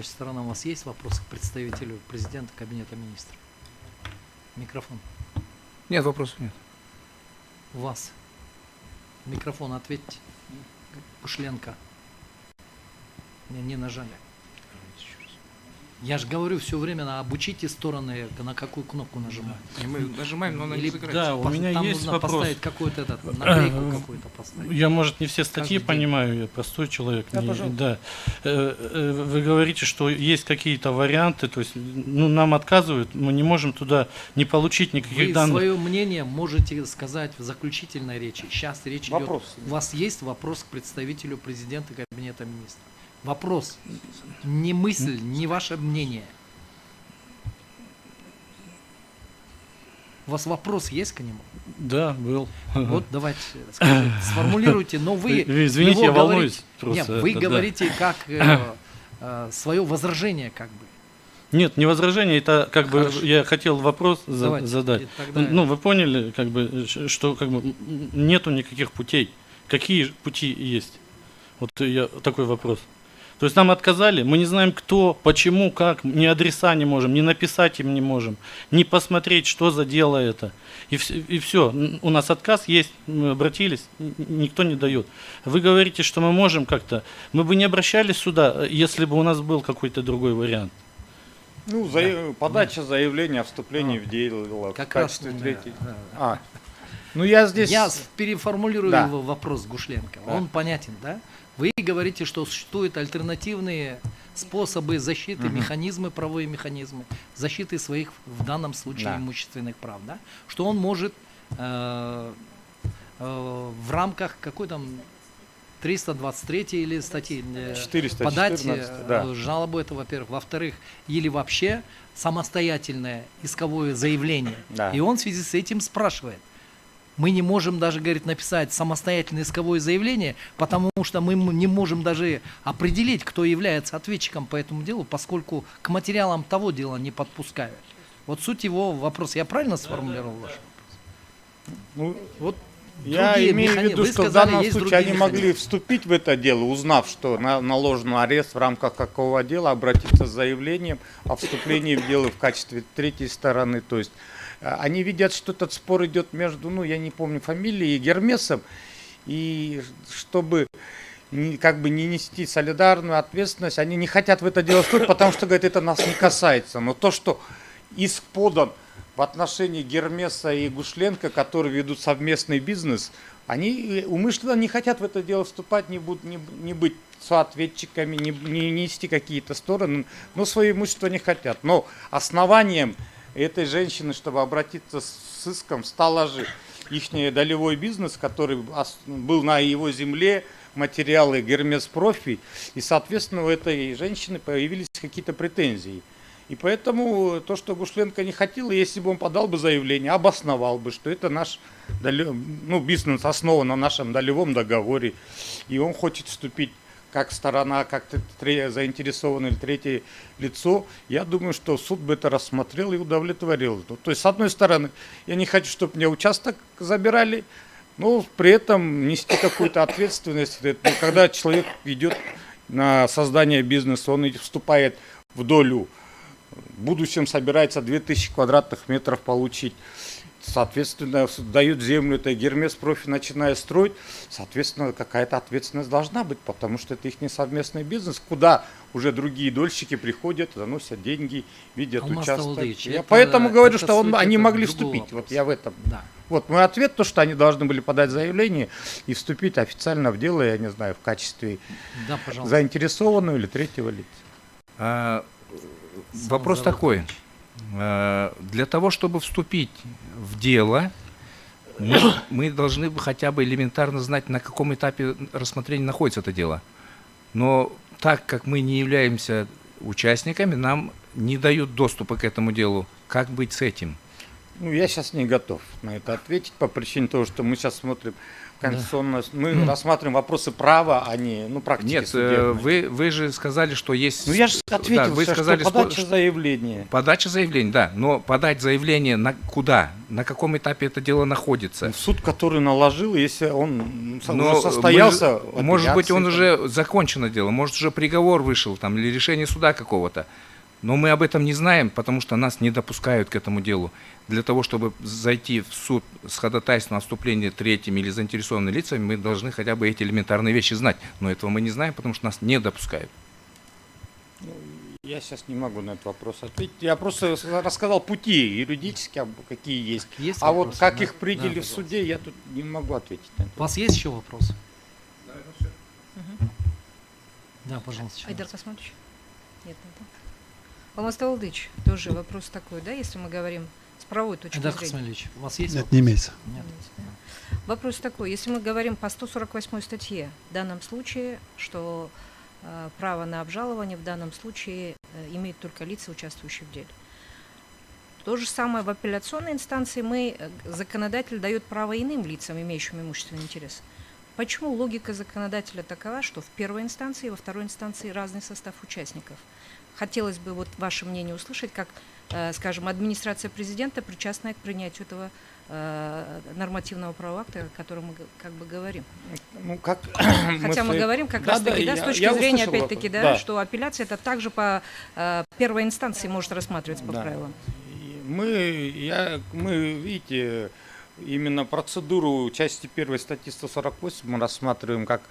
Сторона, у вас есть вопрос к представителю президента, кабинета министров? Микрофон. Нет, вопросов нет. У вас. Микрофон ответьте. Кушленко. Не нажали. Я же говорю все время, обучите стороны, на какую кнопку нажимать. И мы нажимаем, но она не загорается. Да, у меня там есть нужно вопрос. поставить какую-то наклейку какую-то поставить. Я, может, не все статьи Каждый день. понимаю, я простой человек. Да, пожалуйста. Да. Вы говорите, что есть какие-то варианты, то есть нам отказывают, мы не можем туда не получить никаких Вы данных. свое мнение можете сказать в заключительной речи. Сейчас речь Вопрос. идет. У вас есть вопрос к представителю президента, кабинета министров? Вопрос. Не мысль, не ваше мнение. У вас вопрос есть к нему? Да, был. Вот давайте скажите, сформулируйте, но вы Извините, его я волнуюсь говорите- просто. Нет, вы это, да. говорите как свое возражение как бы. Нет, не возражение, это как бы Хорошо. я хотел вопрос Давайте, задать. и тогда- Ну, вы поняли, как бы, что как бы нету никаких путей. Какие пути есть? Вот я такой вопрос. То есть нам отказали, мы не знаем кто, почему, как, ни адреса не можем, ни написать им не можем, ни посмотреть, что за дело это. И все, у нас отказ есть, мы обратились, никто не дает. Вы говорите, что мы можем как-то, мы бы не обращались сюда, если бы у нас был какой-то другой вариант. Ну, подача заявления о вступлении в дело Как в качестве раз, третьей. да. Ну я здесь... Я переформулирую Да. его вопрос Гушленко. Да. Он понятен, да? Вы говорите, что существуют альтернативные способы защиты, механизмы, правовые механизмы защиты своих, в данном случае, Да. имущественных прав, да? Что он может в рамках какой там 323 или статьи 414, подать да. жалобу, это во-первых. Во-вторых, или вообще самостоятельное исковое заявление. Да. И он в связи с этим спрашивает. Мы не можем даже, говорит, написать самостоятельное исковое заявление, потому что мы не можем даже определить, кто является ответчиком по этому делу, поскольку к материалам того дела не подпускают. Вот суть его вопроса. Я правильно сформулировал ваш вопрос? Ну, Вот я другие имею в механизмы. виду, Вы что в сказали, данном есть случае другие они могли механизмы. вступить в это дело, узнав, что наложен арест в рамках какого дела, обратиться с заявлением о вступлении в дело в качестве третьей стороны. То есть они видят, что этот спор идет между, ну я не помню фамилии, и Гермесом, и чтобы как бы не нести солидарную ответственность, они не хотят в это дело вступить, потому что, говорят, это нас не касается. Но то, что иск подан в отношении Гермеса и Гушленко, которые ведут совместный бизнес, они умышленно не хотят в это дело вступать, не быть соответчиками, не нести какие-то стороны, но свое имущество не хотят. Но основанием этой женщины, чтобы обратиться с иском, стал же их долевой бизнес, который был на его земле, материалы Гермес Профи, и, соответственно, у этой женщины появились какие-то претензии. И поэтому то, что Гушленко не хотел, если бы он подал бы заявление, обосновал бы, что это наш бизнес основан на нашем долевом договоре, и он хочет вступить как сторона, как заинтересованное или третье лицо, я думаю, что суд бы это рассмотрел и удовлетворил. То есть, с одной стороны, я не хочу, чтобы мне участок забирали, но при этом нести какую-то ответственность. Когда человек идет на создание бизнеса, он вступает в долю, в будущем собирается 2000 квадратных метров получить. Соответственно, дают землю, это Гермес Профи начинает строить, соответственно, какая-то ответственность должна быть, потому что это их не совместный бизнес, куда уже другие дольщики приходят, заносят деньги, видят участок. Я поэтому говорю, что они могли вступить. Вопрос. Вот я в этом. Да. Вот мой ответ, то, что они должны были подать заявление и вступить официально в дело, я не знаю, в качестве Да, пожалуйста. заинтересованного или третьего лица. Вопрос такой. Для того, чтобы вступить в дело, мы должны хотя бы элементарно знать, на каком этапе рассмотрения находится это дело. Но так как мы не являемся участниками, нам не дают доступа к этому делу. Как быть с этим? Ну, я сейчас не готов на это ответить по причине того, что мы сейчас смотрим конституционно, мы рассматриваем вопросы права, а не, ну, практики Нет, судебной. вы же сказали, что есть... Ну, я же ответил, Да, вы что сказали, подача заявления. Подача заявления, да, но подать заявление на куда? На каком этапе это дело находится? В суд, который наложил, если он Но уже состоялся. мы же- может быть, он уже закончено дело, может, уже приговор вышел там, или решение суда какого-то. Но мы об этом не знаем, потому что нас не допускают к этому делу. Для того, чтобы зайти в суд с ходатайством о вступлении третьими или заинтересованными лицами, мы должны хотя бы эти элементарные вещи знать. Но этого мы не знаем, потому что нас не допускают. Я сейчас не могу на этот вопрос ответить. Я просто рассказал пути юридические, какие есть. Есть А вопросы? вот как Да. их приняли Да, в суде, я тут не могу ответить на это. У вас есть еще вопросы? Да, пожалуйста. Айдар Косматович? Нет, нет. Алмаз Владыч, тоже вопрос такой, да, если мы говорим с правовой точки Айдар зрения. Касмалевич, у вас есть Нет, вопрос? не имеется. Нет. Вопрос такой, если мы говорим по 148 статье, в данном случае, что право на обжалование в данном случае имеют только лица, участвующие в деле. То же самое в апелляционной инстанции законодатель дает право иным лицам, имеющим имущественный интерес. Почему логика законодателя такова, что в первой инстанции и во второй инстанции разный состав участников? Хотелось бы вот ваше мнение услышать, как, скажем, администрация президента причастна к принятию этого нормативного правового акта, о котором мы как бы говорим. Ну, как Хотя мы говорим как раз-таки, да, с точки зрения, опять-таки, да, что апелляция это также по первой инстанции может рассматриваться по Да. правилам. И мы, видите, именно процедуру части 1 статьи 148 мы рассматриваем как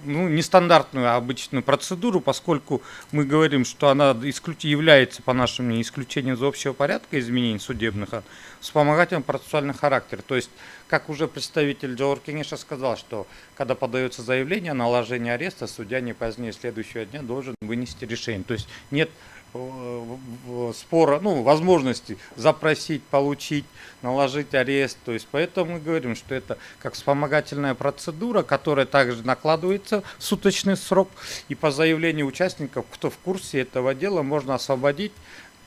ну, нестандартную, а обычную процедуру, поскольку мы говорим, что она является, по нашему мнению, исключением из общего порядка изменений судебных, а вспомогательным процессуальный характер. То есть, как уже представитель Джавахар Кенеша сказал, что когда подается заявление о наложении ареста, судья не позднее следующего дня должен вынести решение. То есть нет спора, ну, возможности запросить, получить, наложить арест. То есть поэтому мы говорим, что это как вспомогательная процедура, которая также накладывается в суточный срок. И по заявлению участников, кто в курсе этого дела, можно освободить,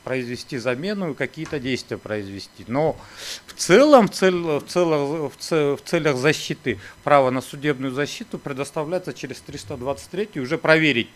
произвести замену и какие-то действия произвести. Но в целом, в целях защиты, права на судебную защиту предоставляется через 323 уже проверить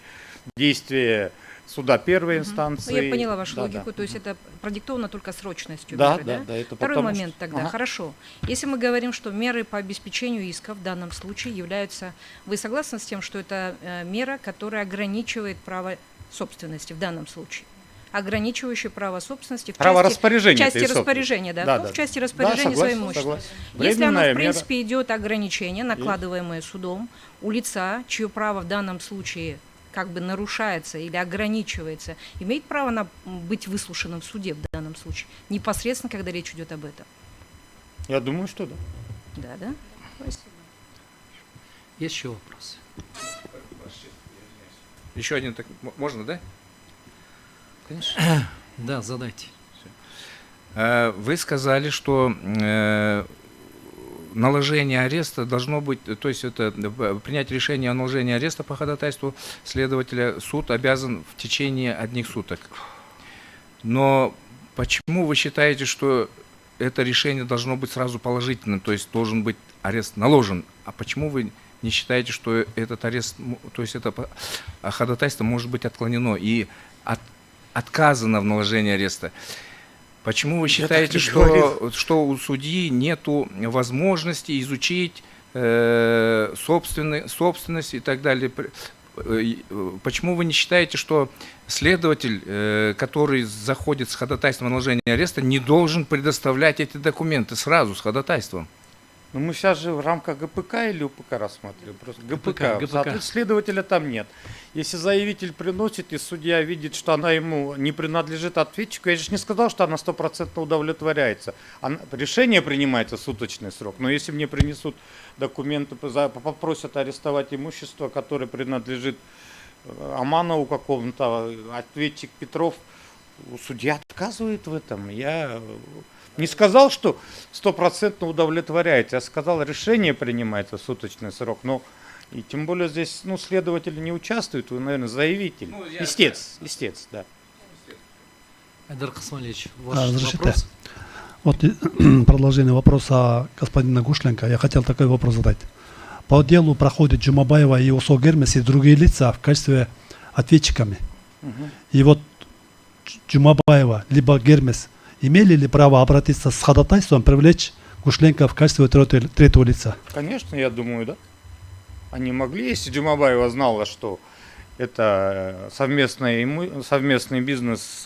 действия суда первой инстанции. Ну, я поняла вашу Да, логику, да. то есть это продиктовано только срочностью Да, меры, да, да, это Второй потому момент что- тогда, Ага. хорошо. Если мы говорим, что меры по обеспечению иска в данном случае являются... Вы согласны с тем, что это мера, которая ограничивает право собственности в данном случае? Ограничивающая право собственности в Право части, распоряжения. в части этой собственности. распоряжения, да, в части распоряжения согласен, своим имуществом. согласен. Если оно, Временная в мера. принципе, идет ограничение, накладываемое судом, у лица, чье право в данном случае как бы нарушается или ограничивается, имеет право быть выслушанным в суде в данном случае, непосредственно, когда речь идет об этом. Я думаю, что да. Да, да? Есть еще вопросы? Еще один, так, можно, да? Конечно. Да, задайте. Вы сказали, что наложение ареста должно быть, то есть это принять решение о наложении ареста по ходатайству следователя суд обязан в течение одних суток. Но почему вы считаете, что это решение должно быть сразу положительным, то есть должен быть арест наложен? А почему вы не считаете, что этот арест, то есть это ходатайство может быть отклонено и отказано в наложении ареста? Почему вы считаете, что у судьи нет возможности изучить собственность и так далее? Почему вы не считаете, что следователь, который заходит с ходатайством о наложении ареста, не должен предоставлять эти документы сразу с ходатайством? Но мы сейчас же в рамках ГПК или УПК рассматриваем? Просто ГПК. ГПК. Соответственно, следователя там нет. Если заявитель приносит, и судья видит, что она ему не принадлежит ответчику, я же не сказал, что она 100% удовлетворяется. Решение принимается в суточный срок. Но если мне принесут документы, попросят арестовать имущество, которое принадлежит Аманову какому-то, ответчик Петров, судья отказывает в этом. Я не сказал, что 100% удовлетворяется, я сказал, решение принимается в суточный срок. Но и тем более здесь следователи не участвуют, вы, наверное, заявитель. Истец, да. Айдар Касмалевич, ваш Разрешите? вопрос? Вот продолжение вопроса господина Гушленко. Я хотел такой вопрос задать. По делу проходит Джумабаева и ОСО Гермес и другие лица в качестве ответчиками. И вот Джумабаева либо Гермес имели ли право обратиться с ходатайством привлечь Гушленко в качестве третьего лица? Конечно, я думаю, да. Они могли, если Джумабаева знала, что это совместный бизнес,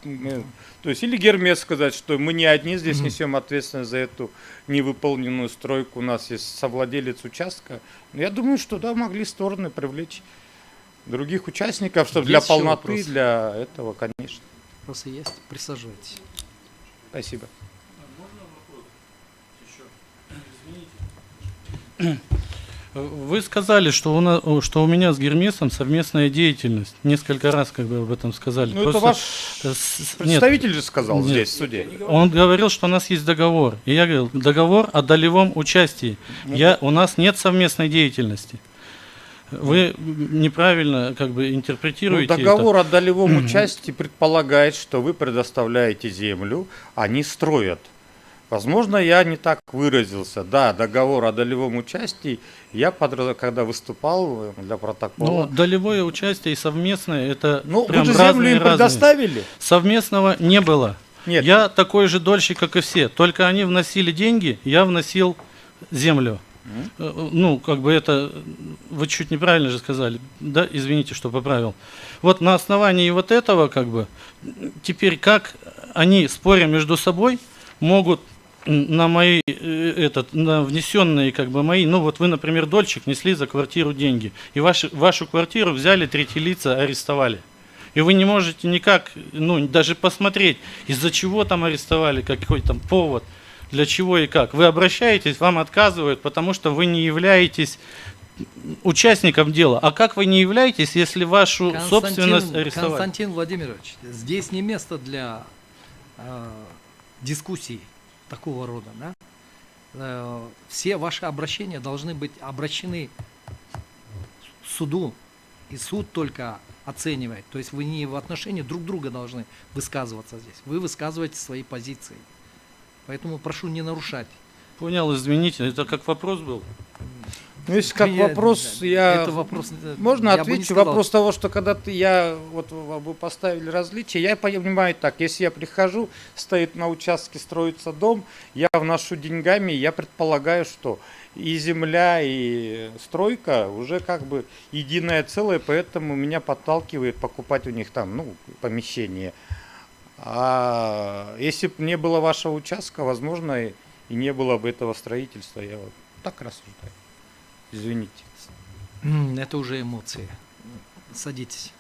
то есть или Гермес сказать, что мы не одни здесь несем ответственность за эту невыполненную стройку, у нас есть совладелец участка. Я думаю, что да, могли стороны привлечь других участников, чтобы для Есть еще полноты, вопросы? для этого, конечно. Вопросы есть? Присаживайтесь. Спасибо. Вы сказали, что у меня с Гермесом совместная деятельность. Несколько раз как бы об этом сказали. Ну, это Просто, ваш нет, представитель же сказал Нет. здесь, в суде. он говорил, что у нас есть договор. И я говорил, договор о долевом участии. У нас нет совместной деятельности. Вы неправильно как бы Ну, интерпретируете договор о долевом участии предполагает, что вы предоставляете землю, они строят. Возможно, я не так выразился. Да, договор о долевом участии, когда выступал для Но протокола. долевое участие и совместное это Ну, прям вы же землю разные. им предоставили? Совместного не было. Нет. Я такой же дольщик, как и все. Только они вносили деньги, я вносил землю. Ну, как бы это, вы чуть неправильно же сказали, да, извините, что поправил. Вот на основании вот этого, как бы, теперь как они, споря между собой, могут на мои, на внесенные, как бы, мои, ну, вот вы, например, дольщик, несли за квартиру деньги, и вашу квартиру взяли, третьи лица арестовали. И вы не можете никак, ну, даже посмотреть, из-за чего там арестовали, какой там повод. Для чего и как? Вы обращаетесь, вам отказывают, потому что вы не являетесь участником дела. А как вы не являетесь, если вашу собственность арестовали? Константин Владимирович, здесь не место для дискуссий такого рода. Да? Все ваши обращения должны быть обращены суду, и суд только оценивает. То есть вы не в отношении друг друга должны высказываться здесь. Вы высказываете свои позиции. Поэтому прошу не нарушать. Понял, извините, это как вопрос был? Ну, если как вопрос, Это вопрос, можно я бы не ответить? сказал. Вопрос того, что когда вы поставили различия, я понимаю так, если я прихожу, стоит на участке, строится дом, я вношу деньгами, я предполагаю, что и земля, и стройка уже как бы единое целое, поэтому меня подталкивает покупать у них там, ну, помещение. А если бы не было вашего участка, возможно, и не было бы этого строительства. Я вот так рассуждаю. Извините. Это уже эмоции. Садитесь.